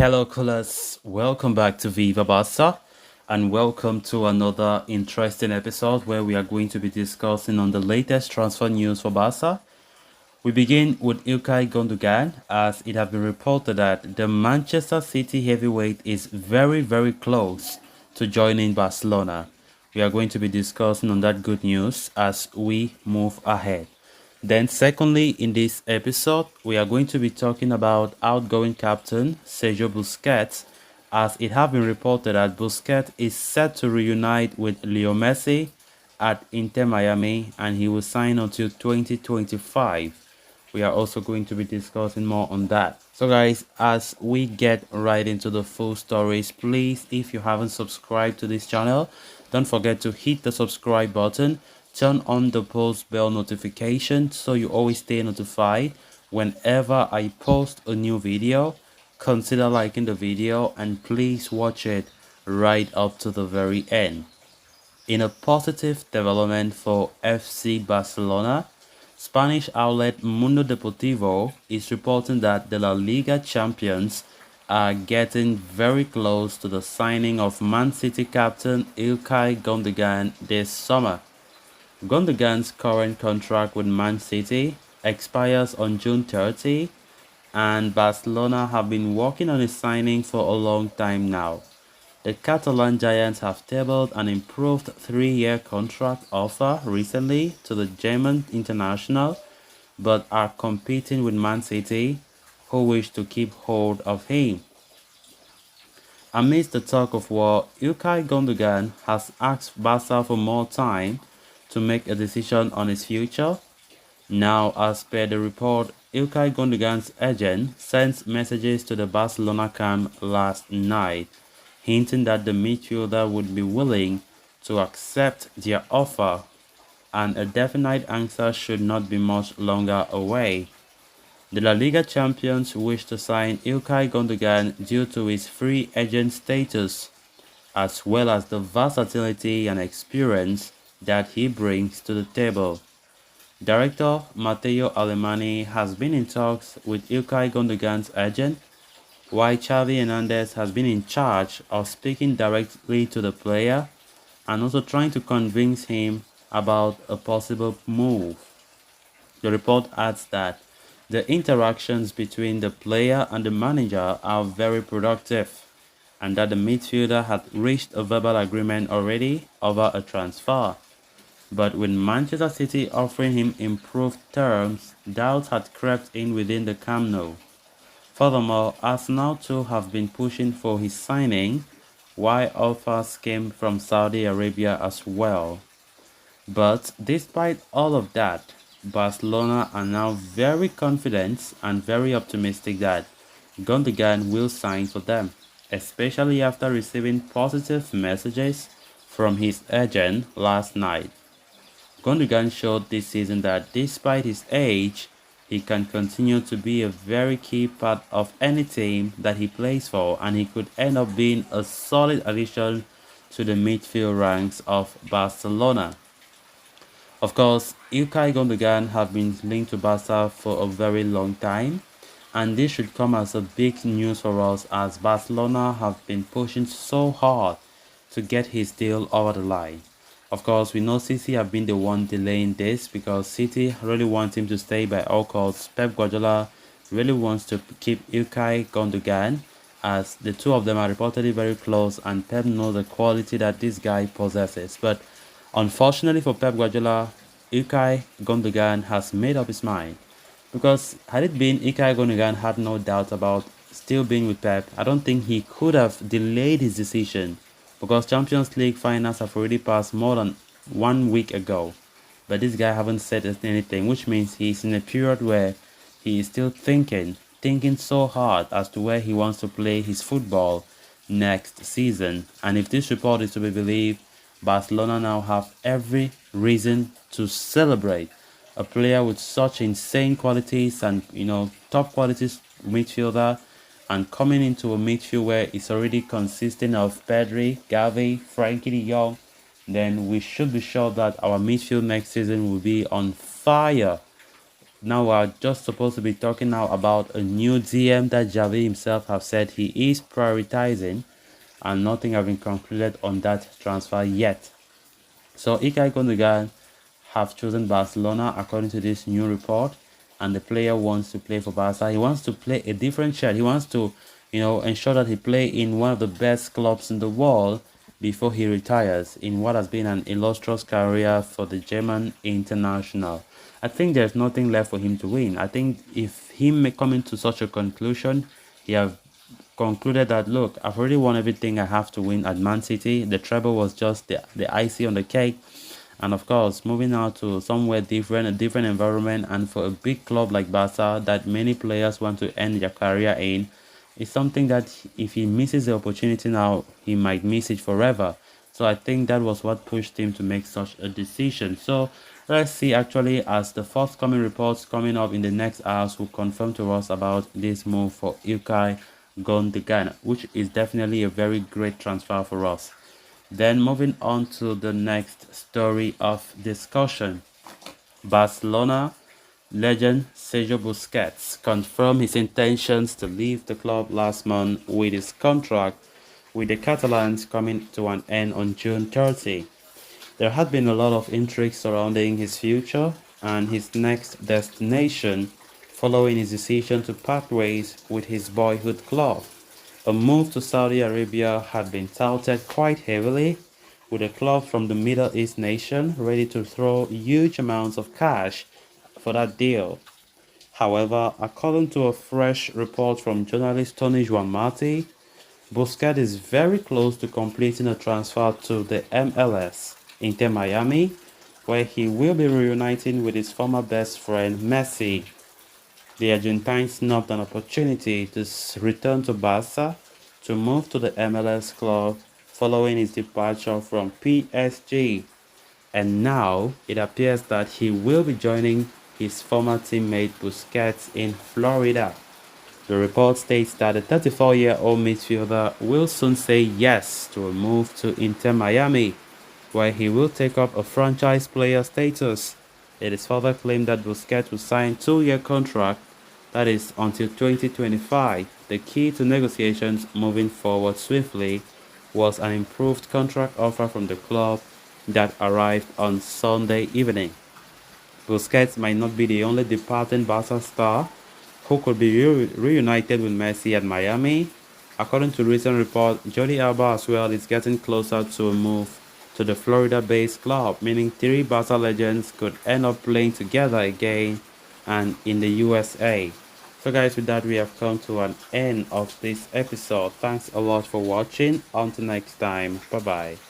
Hello, coolers. Welcome back to Viva Barca, and welcome to another interesting episode where we are going to be discussing on the latest transfer news for Barca. We begin with Ilkay Gundogan, as it has been reported that the Manchester City heavyweight is very, very close to joining Barcelona. We are going to be discussing on that good news as we move ahead. Then, secondly, in this episode, we are going to be talking about outgoing captain Sergio Busquets, as it has been reported that Busquets is set to reunite with Leo Messi at Inter Miami and he will sign until 2025. We are also going to be discussing more on that. So guys, as we get right into the full stories, please, if you haven't subscribed to this channel, don't forget to hit the subscribe button, turn on the post bell notification so you always stay notified whenever I post a new video. Consider liking the video and please watch it right up to the very end. In a positive development for FC Barcelona, Spanish outlet Mundo Deportivo is reporting that the La Liga champions are getting very close to the signing of Man City captain Ilkay Gundogan this summer. Gundogan's current contract with Man City expires on June 30, and Barcelona have been working on his signing for a long time now. The Catalan Giants have tabled an improved 3-year contract offer recently to the German international, but are competing with Man City, who wish to keep hold of him. Amidst the talk of war, Ilkay Gundogan has asked Barca for more time to make a decision on his future. Now, as per the report, Ilkay Gundogan's agent sent messages to the Barcelona camp last night, hinting that the midfielder would be willing to accept their offer, and a definite answer should not be much longer away. The La Liga champions wish to sign Ilkay Gundogan due to his free agent status, as well as the versatility and experience that he brings to the table. Director Matteo Alemany has been in talks with Ilkay Gundogan's agent, while Xavi Hernandez has been in charge of speaking directly to the player and also trying to convince him about a possible move. The report adds that the interactions between the player and the manager are very productive, and that the midfielder had reached a verbal agreement already over a transfer. But with Manchester City offering him improved terms, doubts had crept in within the Camp Nou. Furthermore, Arsenal too have been pushing for his signing, while offers came from Saudi Arabia as well. But despite all of that, Barcelona are now very confident and very optimistic that Gundogan will sign for them, especially after receiving positive messages from his agent last night. Gundogan showed this season that despite his age, he can continue to be a very key part of any team that he plays for, and he could end up being a solid addition to the midfield ranks of Barcelona. Of course, Ilkay Gundogan have been linked to Barca for a very long time, and this should come as a big news for us as Barcelona have been pushing so hard to get his deal over the line. Of course, we know City have been the one delaying this because City really want him to stay by all costs. Pep Guardiola really wants to keep Ilkay Gundogan, as the two of them are reportedly very close and Pep knows the quality that this guy possesses. But unfortunately for Pep Guardiola, Ilkay Gundogan has made up his mind. Because had it been Ilkay Gundogan had no doubt about still being with Pep, I don't think he could have delayed his decision, because Champions League finals have already passed more than 1 week ago. But this guy haven't said anything, which means he's in a period where he is still thinking so hard as to where he wants to play his football next season. And if this report is to be believed, Barcelona now have every reason to celebrate a player with such insane qualities and top qualities midfielder, and coming into a midfield where it's already consisting of Pedri, Gavi, Frankie de Jong, then we should be sure that our midfield next season will be on fire. Now we're just supposed to be talking now about a new DM that Javi himself have said he is prioritizing, and nothing have been concluded on that transfer yet. So Ilkay Gundogan have chosen Barcelona according to this new report, and the player wants to play for Barca. He wants to play a different shirt. He wants to, ensure that he play in one of the best clubs in the world before he retires in what has been an illustrious career for the German international. I think there's nothing left for him to win. I think if him coming to such a conclusion, he have concluded that, look, I've already won everything I have to win at Man City. The treble was just the icing on the cake. And of course, moving out to somewhere different, a different environment, and for a big club like Barca that many players want to end their career in, is something that if he misses the opportunity now, he might miss it forever. So I think that was what pushed him to make such a decision. So let's see actually as the forthcoming reports coming up in the next hours will confirm to us about this move for Ilkay Gundogan, which is definitely a very great transfer for us. Then moving on to the next story of discussion. Barcelona legend Sergio Busquets confirmed his intentions to leave the club last month with his contract with the Catalans coming to an end on June 30. There had been a lot of intrigue surrounding his future and his next destination following his decision to part ways with his boyhood club. A move to Saudi Arabia had been touted quite heavily, with a club from the Middle East nation ready to throw huge amounts of cash for that deal. However, according to a fresh report from journalist Tony Juanmati, Busquets is very close to completing a transfer to the MLS, Inter Miami, where he will be reuniting with his former best friend Messi. The Argentine snubbed an opportunity to return to Barca to move to the MLS club following his departure from PSG, and now it appears that he will be joining his former teammate Busquets in Florida. The report states that the 34-year-old midfielder will soon say yes to a move to Inter Miami, where he will take up a franchise player status. It is further claimed that Busquets will sign a 2-year contract that is until 2025. The key to negotiations moving forward swiftly was an improved contract offer from the club that arrived on Sunday evening. Busquets might not be the only departing Barca star who could be reunited with Messi at Miami. According to recent reports, Jordi Alba as well is getting closer to a move to the Florida-based club, meaning three Barca legends could end up playing together again and in the USA. So guys, with that we have come to an end of this episode. Thanks a lot for watching. Until next time, bye bye.